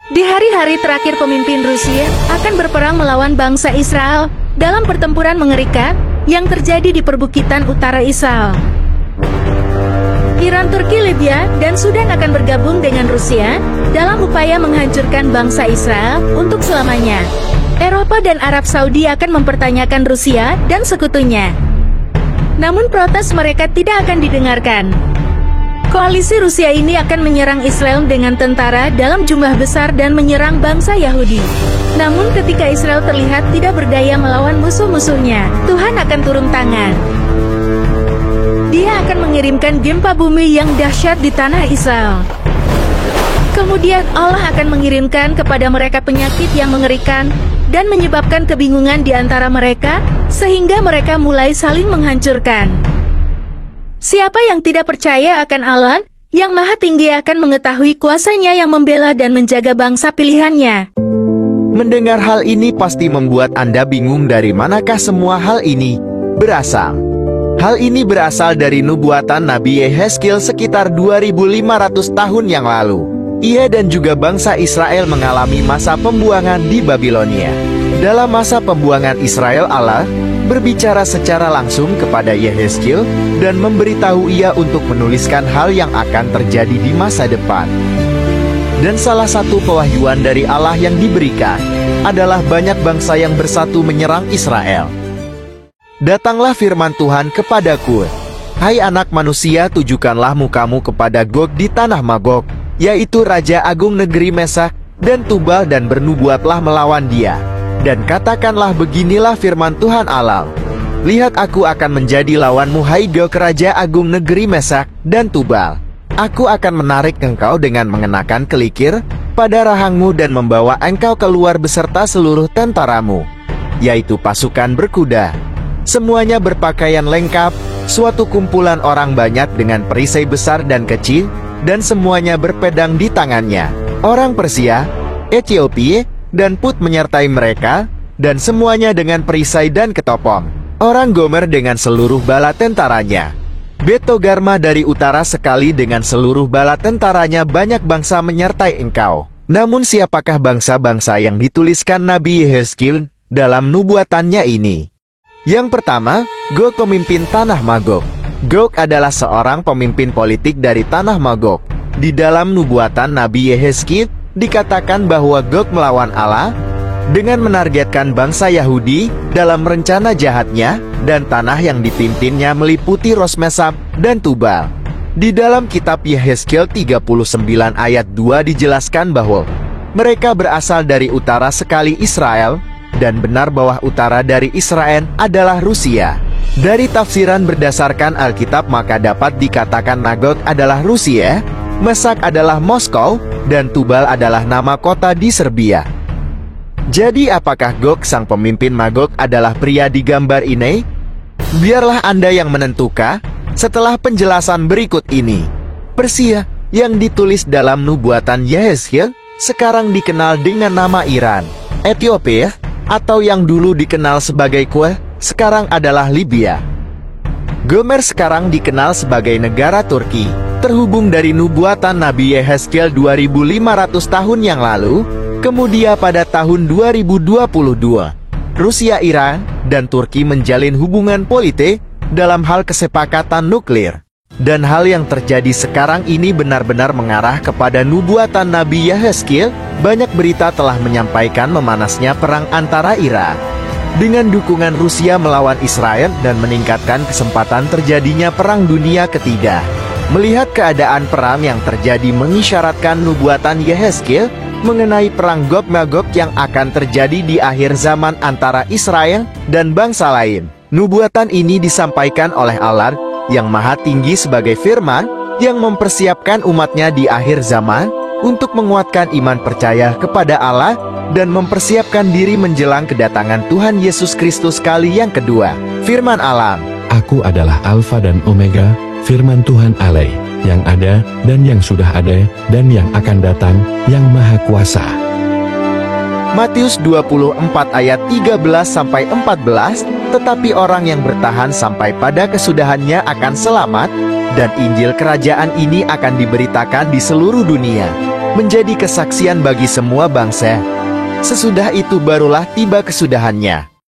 Di hari-hari terakhir pemimpin Rusia akan berperang melawan bangsa Israel dalam pertempuran mengerikan yang terjadi di perbukitan utara Israel. Iran, Turki, Libya, dan Sudan akan bergabung dengan Rusia dalam upaya menghancurkan bangsa Israel untuk selamanya. Eropa dan Arab Saudi akan mempertanyakan Rusia dan sekutunya. Namun protes mereka tidak akan didengarkan. Koalisi Rusia ini akan menyerang Israel dengan tentara dalam jumlah besar dan menyerang bangsa Yahudi. Namun ketika Israel terlihat tidak berdaya melawan musuh-musuhnya, Tuhan akan turun tangan. Dia akan mengirimkan gempa bumi yang dahsyat di tanah Israel. Kemudian Allah akan mengirimkan kepada mereka penyakit yang mengerikan dan menyebabkan kebingungan di antara mereka, sehingga mereka mulai saling menghancurkan. Siapa yang tidak percaya akan Allah, yang Maha Tinggi akan mengetahui kuasanya yang membela dan menjaga bangsa pilihannya. Mendengar hal ini pasti membuat Anda bingung dari manakah semua hal ini berasal. Hal ini berasal dari nubuatan Nabi Yehezkiel sekitar 2500 tahun yang lalu. Ia dan juga bangsa Israel mengalami masa pembuangan di Babilonia. Dalam masa pembuangan Israel, Allah berbicara secara langsung kepada Yehezkiel dan memberitahu ia untuk menuliskan hal yang akan terjadi di masa depan. Dan salah satu pewahyuan dari Allah yang diberikan adalah banyak bangsa yang bersatu menyerang Israel. Datanglah firman Tuhan kepadaku, "Hai anak manusia, tujukanlah mukamu kepada Gog di tanah Magog, yaitu Raja Agung negeri Mesak dan Tubal, dan bernubuatlah melawan dia. Dan katakanlah, beginilah firman Tuhan Allah, lihat aku akan menjadi lawanmu, hai Gog, Raja Agung negeri Mesak dan Tubal. Aku akan menarik engkau dengan mengenakan kelikir pada rahangmu dan membawa engkau keluar beserta seluruh tentaramu, yaitu pasukan berkuda. Semuanya berpakaian lengkap, suatu kumpulan orang banyak dengan perisai besar dan kecil, dan semuanya berpedang di tangannya. Orang Persia, Ethiopia, dan Put menyertai mereka, dan semuanya dengan perisai dan ketopong. Orang Gomer dengan seluruh bala tentaranya. Betogarma dari utara sekali dengan seluruh bala tentaranya. Banyak bangsa menyertai engkau. Namun siapakah bangsa-bangsa yang dituliskan Nabi Yehezkiel dalam nubuatannya ini? Yang pertama, Gog, pemimpin tanah Magog. Gog adalah seorang pemimpin politik dari tanah Magog. Di dalam nubuatan Nabi Yehezkiel dikatakan bahwa Gog melawan Allah dengan menargetkan bangsa Yahudi dalam rencana jahatnya, dan tanah yang dipimpinnya meliputi Rosmesam dan Tubal. Di dalam kitab Yehezkiel 39 ayat 2 dijelaskan bahwa mereka berasal dari utara sekali Israel, dan benar bahwa utara dari Israel adalah Rusia. Dari tafsiran berdasarkan Alkitab maka dapat dikatakan Magog adalah Rusia, Mesak adalah Moskow, dan Tubal adalah nama kota di Serbia. Jadi apakah Gog sang pemimpin Magog adalah pria di gambar ini? Biarlah Anda yang menentukan setelah penjelasan berikut ini. Persia yang ditulis dalam nubuatan Yehezkiel sekarang dikenal dengan nama Iran. Ethiopia, atau yang dulu dikenal sebagai Kue, sekarang adalah Libya. Gomer sekarang dikenal sebagai negara Turki. Terhubung dari nubuatan Nabi Yehezkiel 2500 tahun yang lalu, kemudian pada tahun 2022, Rusia, Iran, dan Turki menjalin hubungan politik dalam hal kesepakatan nuklir. Dan hal yang terjadi sekarang ini benar-benar mengarah kepada nubuatan Nabi Yehezkiel. Banyak berita telah menyampaikan memanasnya perang antara Iran dengan dukungan Rusia melawan Israel dan meningkatkan kesempatan terjadinya perang dunia ketiga. Melihat keadaan perang yang terjadi mengisyaratkan nubuatan Yehezkiel mengenai perang Gog-Magog yang akan terjadi di akhir zaman antara Israel dan bangsa lain. Nubuatan ini disampaikan oleh Allah yang Maha Tinggi sebagai firman yang mempersiapkan umatnya di akhir zaman untuk menguatkan iman percaya kepada Allah dan mempersiapkan diri menjelang kedatangan Tuhan Yesus Kristus kali yang kedua. Firman Allah, Aku adalah Alfa dan Omega, firman Tuhan Allah, yang ada dan yang sudah ada dan yang akan datang, yang Maha Kuasa. Matius 24 ayat 13-14, tetapi orang yang bertahan sampai pada kesudahannya akan selamat, dan Injil kerajaan ini akan diberitakan di seluruh dunia, menjadi kesaksian bagi semua bangsa. Sesudah itu barulah tiba kesudahannya.